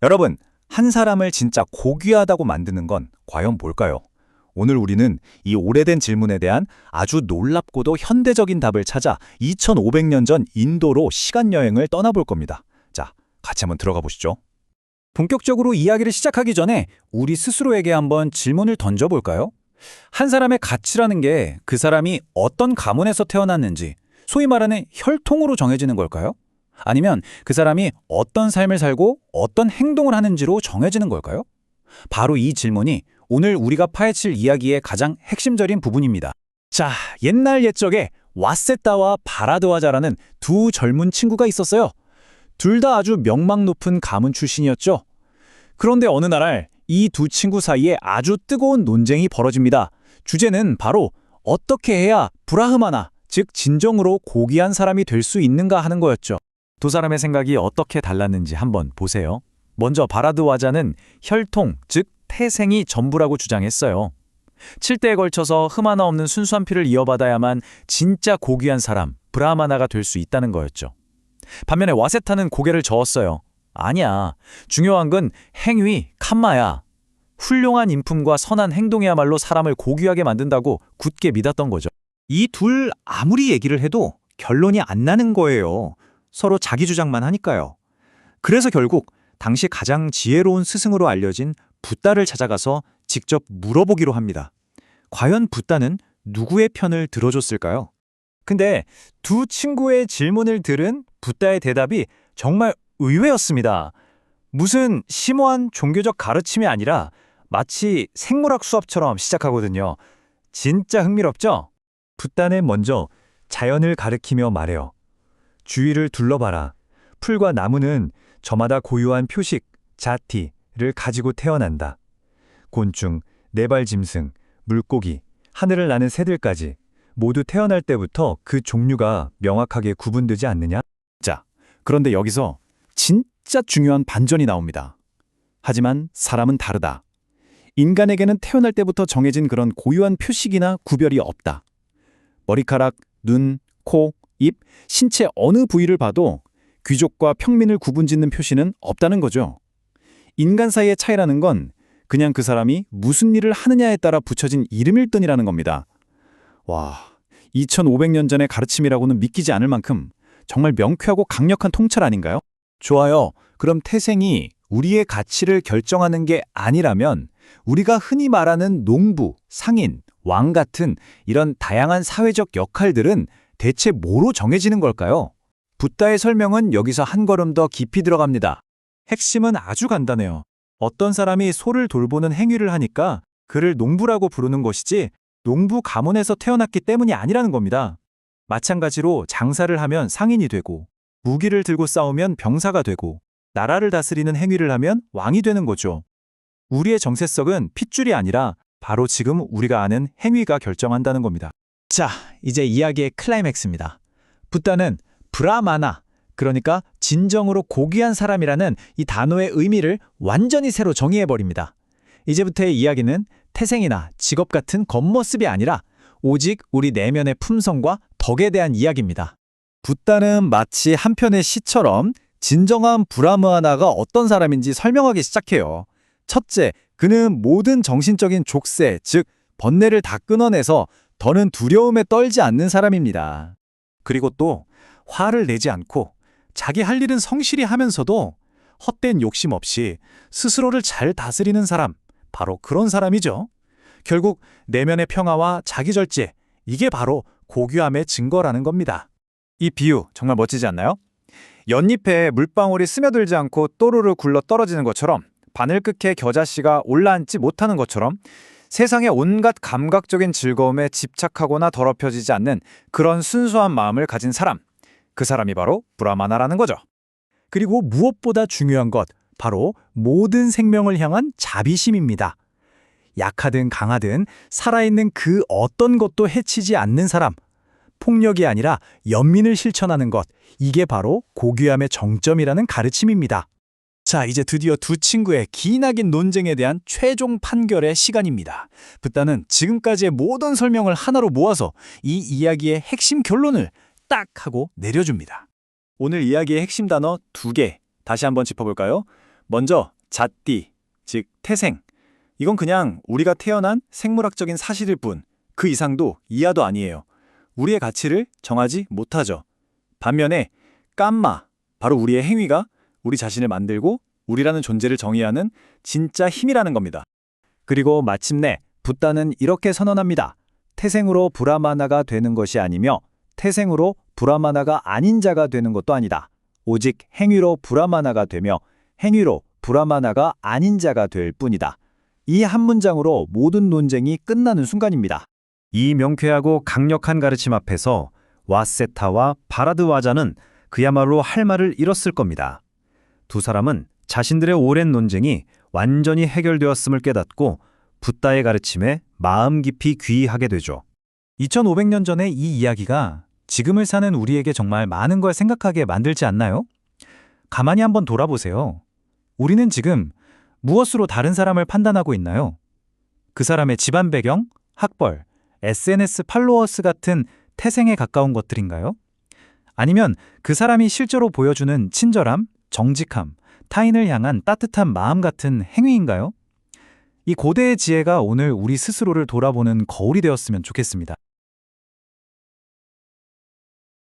여러분, 한 사람을 진짜 고귀하다고 만드는 건 과연 뭘까요? 오늘 우리는 이 오래된 질문에 대한 아주 놀랍고도 현대적인 답을 찾아 2500년 전 인도로 시간여행을 떠나볼 겁니다. 자, 같이 한번 들어가 보시죠. 본격적으로 이야기를 시작하기 전에 우리 스스로에게 한번 질문을 던져볼까요? 한 사람의 가치라는 게 그 사람이 어떤 가문에서 태어났는지, 소위 말하는 혈통으로 정해지는 걸까요? 아니면 그 사람이 어떤 삶을 살고 어떤 행동을 하는지로 정해지는 걸까요? 바로 이 질문이 오늘 우리가 파헤칠 이야기의 가장 핵심적인 부분입니다. 자, 옛날 옛적에 와세타와 바라드와자라는 두 젊은 친구가 있었어요. 둘 다 아주 명망 높은 가문 출신이었죠. 그런데 어느 날 이 두 친구 사이에 아주 뜨거운 논쟁이 벌어집니다. 주제는 바로 어떻게 해야 브라흐마나, 즉 진정으로 고귀한 사람이 될 수 있는가 하는 거였죠. 두 사람의 생각이 어떻게 달랐는지 한번 보세요. 먼저 바라드와자는 혈통, 즉 태생이 전부라고 주장했어요. 7대에 걸쳐서 흠 하나 없는 순수한 피를 이어받아야만 진짜 고귀한 사람, 브라하마나가 될 수 있다는 거였죠. 반면에 와세타는 고개를 저었어요. 아니야. 중요한 건 행위, 칸마야. 훌륭한 인품과 선한 행동이야말로 사람을 고귀하게 만든다고 굳게 믿었던 거죠. 이 둘 아무리 얘기를 해도 결론이 안 나는 거예요. 서로 자기 주장만 하니까요. 그래서 결국 당시 가장 지혜로운 스승으로 알려진 붓다를 찾아가서 직접 물어보기로 합니다. 과연 붓다는 누구의 편을 들어줬을까요? 근데 두 친구의 질문을 들은 붓다의 대답이 정말 의외였습니다. 무슨 심오한 종교적 가르침이 아니라 마치 생물학 수업처럼 시작하거든요. 진짜 흥미롭죠? 붓다는 먼저 자연을 가리키며 말해요. 주위를 둘러봐라. 풀과 나무는 저마다 고유한 표식, 자티를 가지고 태어난다. 곤충, 네발 짐승, 물고기, 하늘을 나는 새들까지 모두 태어날 때부터 그 종류가 명확하게 구분되지 않느냐? 자, 그런데 여기서 진짜 중요한 반전이 나옵니다. 하지만 사람은 다르다. 인간에게는 태어날 때부터 정해진 그런 고유한 표식이나 구별이 없다. 머리카락, 눈, 코, 입, 신체 어느 부위를 봐도 귀족과 평민을 구분짓는 표시는 없다는 거죠. 인간 사이의 차이라는 건 그냥 그 사람이 무슨 일을 하느냐에 따라 붙여진 이름일 뿐이라는 겁니다. 와, 2500년 전의 가르침이라고는 믿기지 않을 만큼 정말 명쾌하고 강력한 통찰 아닌가요? 좋아요. 그럼 태생이 우리의 가치를 결정하는 게 아니라면 우리가 흔히 말하는 농부, 상인, 왕 같은 이런 다양한 사회적 역할들은 대체 뭐로 정해지는 걸까요? 붓다의 설명은 여기서 한 걸음 더 깊이 들어갑니다. 핵심은 아주 간단해요. 어떤 사람이 소를 돌보는 행위를 하니까 그를 농부라고 부르는 것이지 농부 가문에서 태어났기 때문이 아니라는 겁니다. 마찬가지로 장사를 하면 상인이 되고 무기를 들고 싸우면 병사가 되고 나라를 다스리는 행위를 하면 왕이 되는 거죠. 우리의 정체성은 핏줄이 아니라 바로 지금 우리가 아는 행위가 결정한다는 겁니다. 자, 이제 이야기의 클라이맥스입니다. 붓다는 브라마나, 그러니까 진정으로 고귀한 사람이라는 이 단어의 의미를 완전히 새로 정의해버립니다. 이제부터의 이야기는 태생이나 직업 같은 겉모습이 아니라 오직 우리 내면의 품성과 덕에 대한 이야기입니다. 붓다는 마치 한편의 시처럼 진정한 브라흐마나가 어떤 사람인지 설명하기 시작해요. 첫째, 그는 모든 정신적인 족쇄, 즉 번뇌를 다 끊어내서 더는 두려움에 떨지 않는 사람입니다. 그리고 또 화를 내지 않고 자기 할 일은 성실히 하면서도 헛된 욕심 없이 스스로를 잘 다스리는 사람, 바로 그런 사람이죠. 결국 내면의 평화와 자기절제, 이게 바로 고귀함의 증거라는 겁니다. 이 비유 정말 멋지지 않나요? 연잎에 물방울이 스며들지 않고 또르르 굴러 떨어지는 것처럼, 바늘 끝에 겨자씨가 올라앉지 못하는 것처럼 세상의 온갖 감각적인 즐거움에 집착하거나 더럽혀지지 않는 그런 순수한 마음을 가진 사람, 그 사람이 바로 브라마나라는 거죠. 그리고 무엇보다 중요한 것, 바로 모든 생명을 향한 자비심입니다. 약하든 강하든 살아있는 그 어떤 것도 해치지 않는 사람, 폭력이 아니라 연민을 실천하는 것, 이게 바로 고귀함의 정점이라는 가르침입니다. 자, 이제 드디어 두 친구의 기나긴 논쟁에 대한 최종 판결의 시간입니다. 붓다는 지금까지의 모든 설명을 하나로 모아서 이 이야기의 핵심 결론을 딱 하고 내려줍니다. 오늘 이야기의 핵심 단어 2개 다시 한번 짚어볼까요? 먼저 잣띠, 즉 태생. 이건 그냥 우리가 태어난 생물학적인 사실일 뿐, 그 이상도 이하도 아니에요. 우리의 가치를 정하지 못하죠. 반면에 깜마, 바로 우리의 행위가 우리 자신을 만들고 우리라는 존재를 정의하는 진짜 힘이라는 겁니다. 그리고 마침내 붓다는 이렇게 선언합니다. 태생으로 브라마나가 되는 것이 아니며 태생으로 브라마나가 아닌 자가 되는 것도 아니다. 오직 행위로 브라마나가 되며 행위로 브라마나가 아닌 자가 될 뿐이다. 이 한 문장으로 모든 논쟁이 끝나는 순간입니다. 이 명쾌하고 강력한 가르침 앞에서 와세타와 바라드와자는 그야말로 할 말을 잃었을 겁니다. 두 사람은 자신들의 오랜 논쟁이 완전히 해결되었음을 깨닫고 붓다의 가르침에 마음 깊이 귀의하게 되죠. 2500년 전의 이 이야기가 지금을 사는 우리에게 정말 많은 걸 생각하게 만들지 않나요? 가만히 한번 돌아보세요. 우리는 지금 무엇으로 다른 사람을 판단하고 있나요? 그 사람의 집안 배경, 학벌, SNS 팔로워스 같은 태생에 가까운 것들인가요? 아니면 그 사람이 실제로 보여주는 친절함, 정직함, 타인을 향한 따뜻한 마음 같은 행위인가요? 이 고대의 지혜가 오늘 우리 스스로를 돌아보는 거울이 되었으면 좋겠습니다.